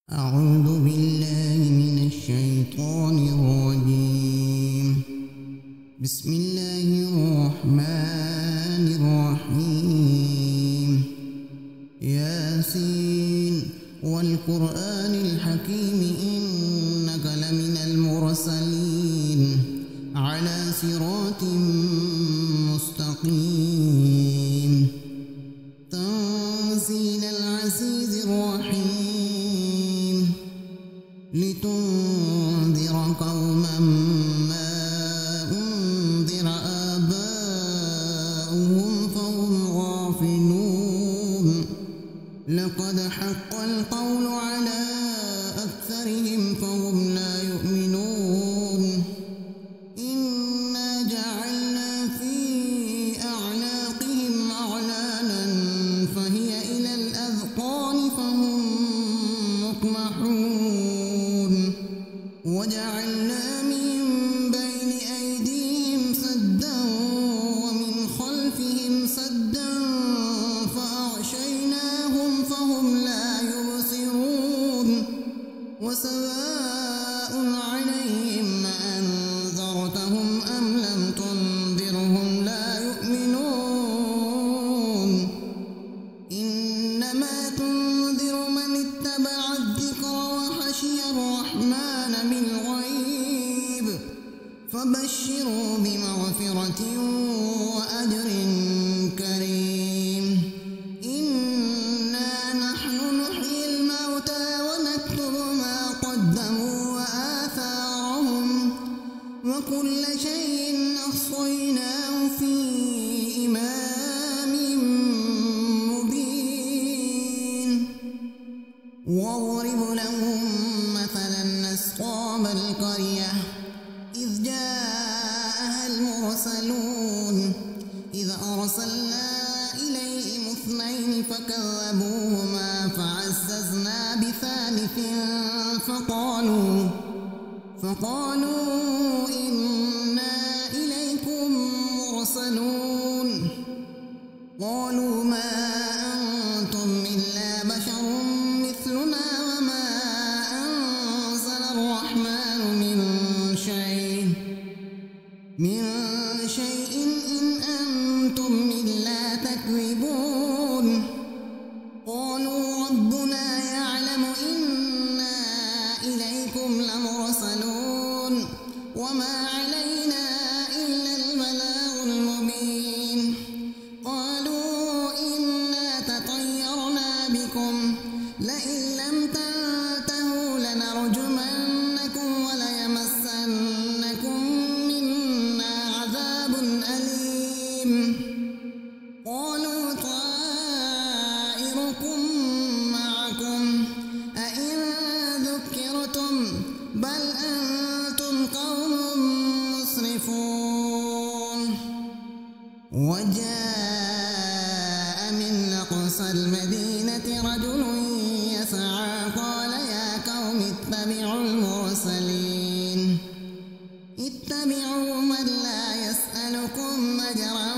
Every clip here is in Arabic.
أعوذ بالله من الشيطان الرجيم. بسم الله الرحمن الرحيم. ياسين والقرآن الحكيم إنك لمن المرسلين على صراط مستقيم. تنزيل العزيز الرحيم لتنذر قوما ما أنذر آباؤهم فهم غافلون. لقد حق القول على أكثرهم فهم لا يؤمنون. إنا جعلنا في أعناقهم أغلالا فهي إلى الأذقان فهم مقمحون. وجعلنا من بين أيديهم سدا ومن خلفهم سدا فأغشيناهم فهم لا يبصرون. وسواء عليهم أنذرتهم أم لم تنذرهم لا يؤمنون. إنما تنذر من اتبع الذكر وخشي الرحمن بالغيب فبشروا بمغفرة وأجر كريم. إنا نحن نحيي الموتى ونكتب ما قدموا وآثارهم وكل شيء أحصيناه في إمام مبين. واضرب لهم مثلا أصحاب القرية إذ جاءها المرسلون إذ أرسلنا إليهم اثنين فكذبوهما فعززنا بثالث فقالوا إنا إليكم مرسلون. قالوا ما أنتم إلا بشر مثلنا وما أنزل الرحمن من شيء إن أنتم إلا تكذبون. قالوا ربنا يعلم إنا إليكم لمرسلون وما علينا إلا البلاغ المبين. قالوا إنا تطيرنا بكم لئن لم تنتهوا لنرجمنكم وليمسنكم منا عذاب أليم. قالوا طائركم معكم أئن ذكرتم بل أنتم قوم مسرفون. وجاء من أقصى المدينة رجل يسعى قال يا قوم اتبعوا المرسلين اتبعوا من لا يسألكم أجرا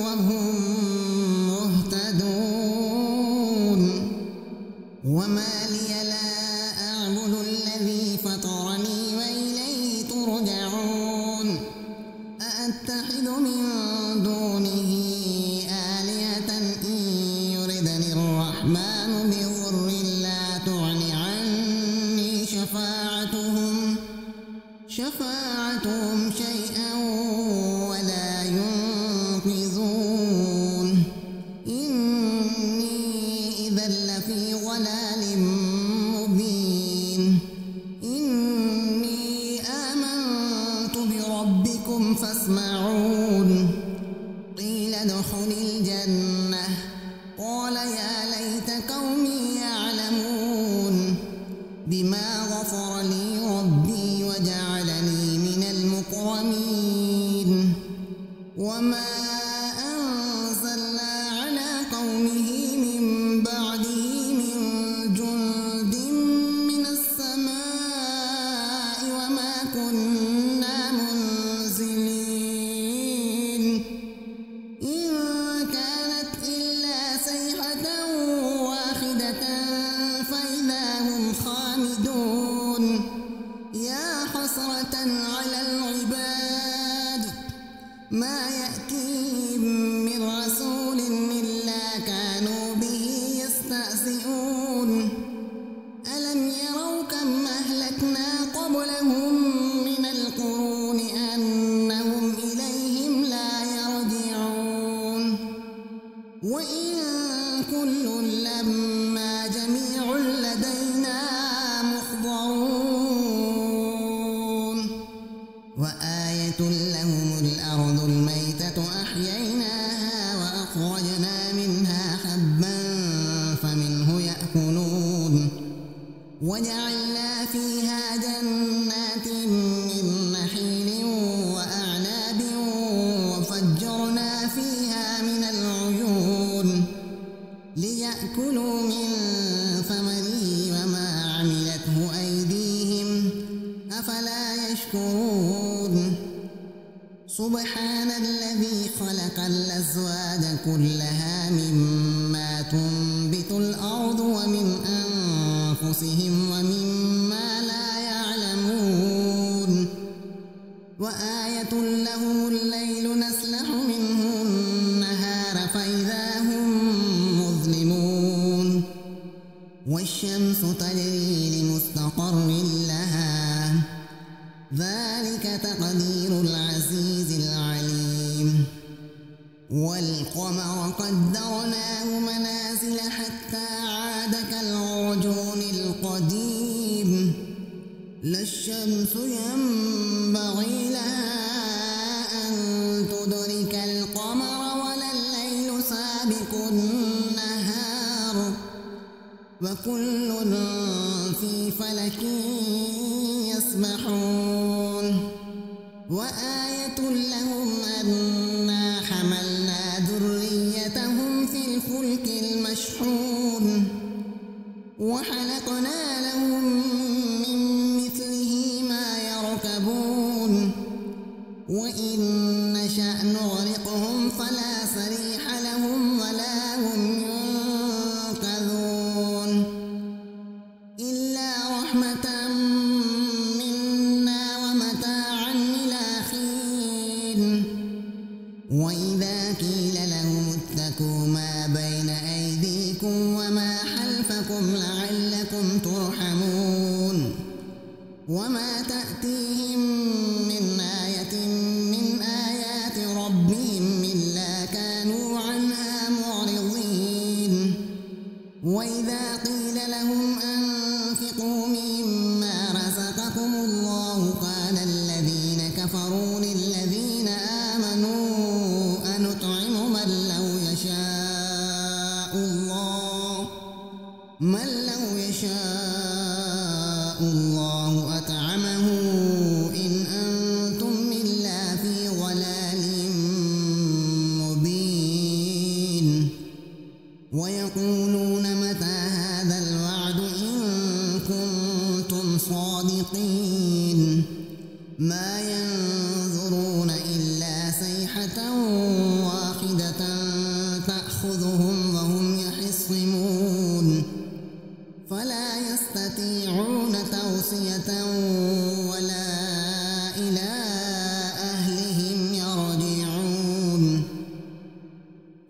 وهم مهتدون. وما لي لا أعبد الذي فطرني وإليه ترجعون. أأتخذ من دونه آلهة إن يردني الرحمن بضر لا تغن عني شفاعتهم شيئا ولا ينقذون. إني إذا لفي ضلال مبين. إني آمنت بربكم فاسمعون. قيل ادخل الجنة قال يا ليت قومي يعلمون بما غفر لي ربي وجعلني من المكرمين. وما أنزلنا على قومه من بعده من جند على العباد ما يأتيهم من رسول إلا كانوا به يستهزئون ألم يروا كم أهلكنا قبلهم من القرون أنهم إليهم لا يرجعون وإن كل لما جميع لدينا محضرون وآية لهم الأرض الميتة أحييناها وأخرجنا منها حبا فمنه يأكلون وجعلنا فيها جنات من نخيل وأعناب وفجرنا فيها من العيون ليأكلوا من ثمره وما عملته أيديهم أفلا يشكرون سبحان الذي خلق الأزواج كلها مما تنبت الأرض ومن أنفسهم ومما لا يعلمون وآية لهم الليل نسلخ منه النهار فإذا هم مظلمون والشمس تجري لمستقر لها ذلك تقدير العزيز العليم والقمر قدرناه منازل حتى عاد كالعرجون القديم لا الشمس ينبغي لها أن تدرك القمر ولا الليل سابق النهار وكل في فلك يسبحون وآية لهم أنا حملنا ذريتهم في الفلك المشحون وخلقنا لهم من مثله ما يركبون وإن نشأ نغرقهم فلا صريخ لهم ولا هم ينقذون إلا رحمة منا ومتاعا إلى حين وإذا قيل لهم اتقوا ما بين أيديكم وما خلفكم لعلكم ترحمون وما تأتيهم من آية من آيات ربهم إلا كانوا عنها معرضين وإذا قيل لهم أنفقوا مما رزقكم الله قال الذين كفروا للذين آمنوا أنطعم من لو يشاء الله أطعمه إن أنتم إلا في ضلال مبين ويقولون متى هذا الوعد إن كنتم صادقين ما ينظرون إلا صيحة واحدة تأخذهم وهم يخصمون فلا يستطيعون توصية ولا إلى أهلهم يرجعون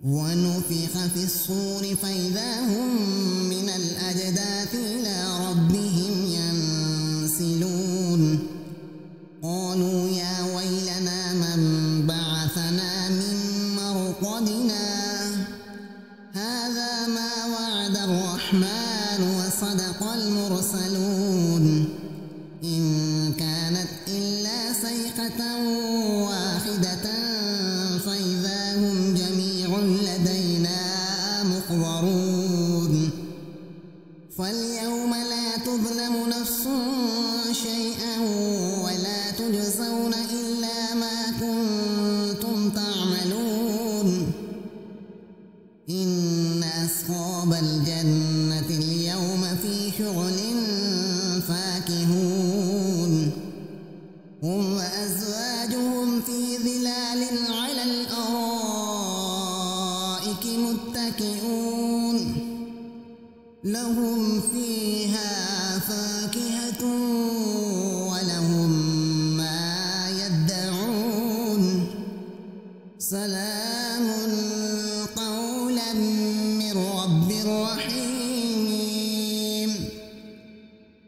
ونفخ في الصور فإذا هم من الأجداث إلى ربهم ينسلون قالوا يا ويلنا من بعثنا من مرقدنا هذا ما وعد الرحمن وصدق المرسلون إن كانت إلا صيحة واحدة فإذا هم جميع لدينا محضرون فاليوم لا تظلم نفس شيئا ولا تجزون إلا ما كنتم تعملون إن أصحاب الجنة اليوم في شغل فاكهون هم وأزواجهم في ظلال على الأرائك متكئون لهم فيها فاكهة ولهم ما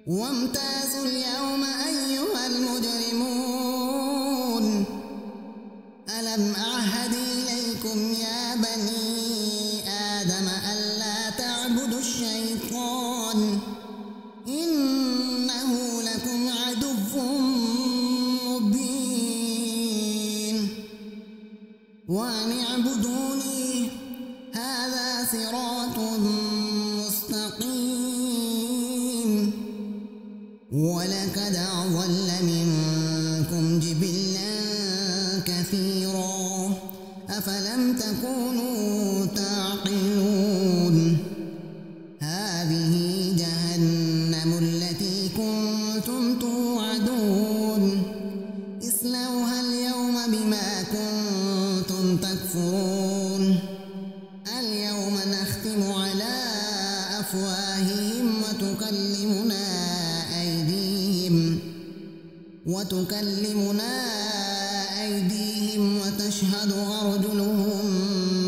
وامتازوا اليوم أيها المجرمون ألم أعهد إليكم يا بني آدم ألا تعبدوا الشيطان إنه لكم عدو مبين وأن اعبدوني هذا صراط مستقيم ولقد أضل منكم جبلا كثيرا أفلم تكونوا تعقلون هذه جهنم التي كنتم توعدون اصلوها اليوم بما كنتم تكفرون اليوم نختم على أفواههم وتكلمنا أيديهم وتشهد أرجلهم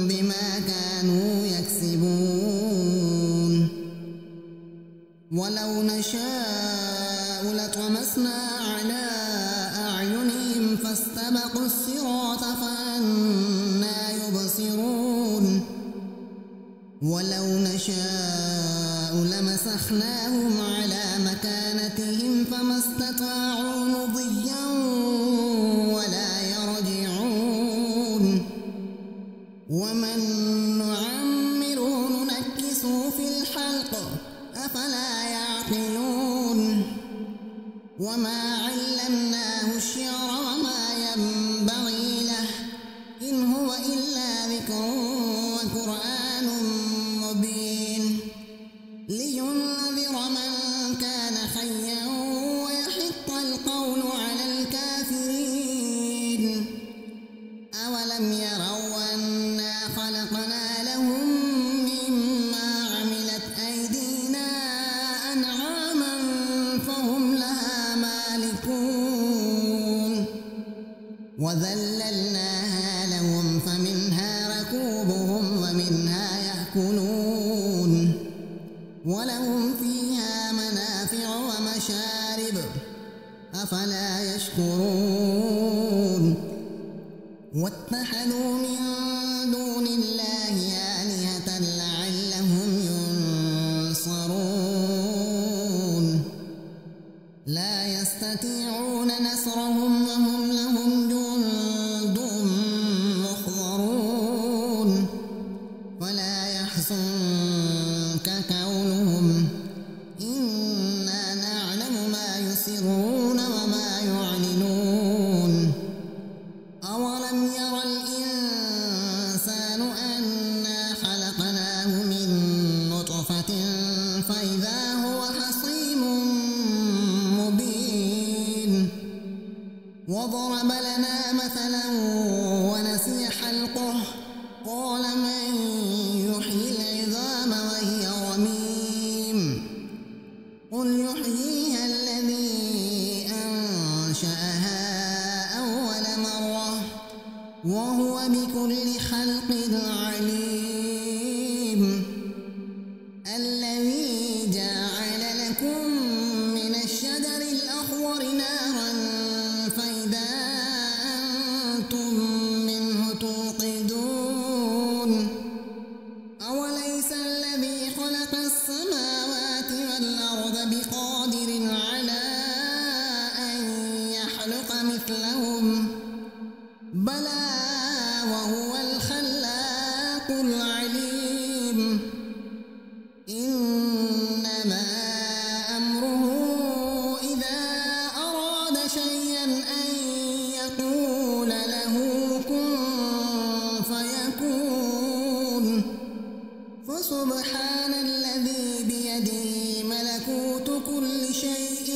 بما كانوا يكسبون ولو نشاء لطمسنا على أعينهم فاستبقوا الصراط فأنى يبصرون ولو نشاء لمسخناهم على مكانتهم فما استطاعوا مضيا ولا يرجعون ومن نعمره ننكسه في الخلق أفلا يعقلون وما علمناه الشعر وما ينبغي له إن هو إلا ذكر وقرآن مبين لينذر من كان حيا ويحق القول على الكافرين أولم يروا أنا خلقنا لهم مما عملت أيدينا أنعاما فهم لها مالكون وذللناها لهم فمنها ركوبهم ومنها يأكلون ولهم فيها منافع ومشارب أفلا يشكرون واتخذوا من دون الله آلهة لعلهم ينصرون لا يستطيعون نصرهم وهم لهم جند محضرون فلا يحزنك قولهم إنا نعلم ما يسرون وما يعلنون أولم ير الإنسان أنا خلقناه من نطفة فإذا هو خصيم مبين وضرب لنا مثلا ونسي خلقه قال من يحيي العظام وهي رميم قل يحييها الذي أنشأها أول مرة وهو بكل خلق عليم الذي جعل لكم من الشجر الأخضر نارا فإذا أنتم منه توقدون أوليس الذي خلق السماوات والأرض بقادر على أن يخلق مثلهم بلى وهو الخلاق العليم إنما أمره إذا أراد شيئا أن يقول له كن فيكون فسبحان الذي بيده ملكوت كل شيء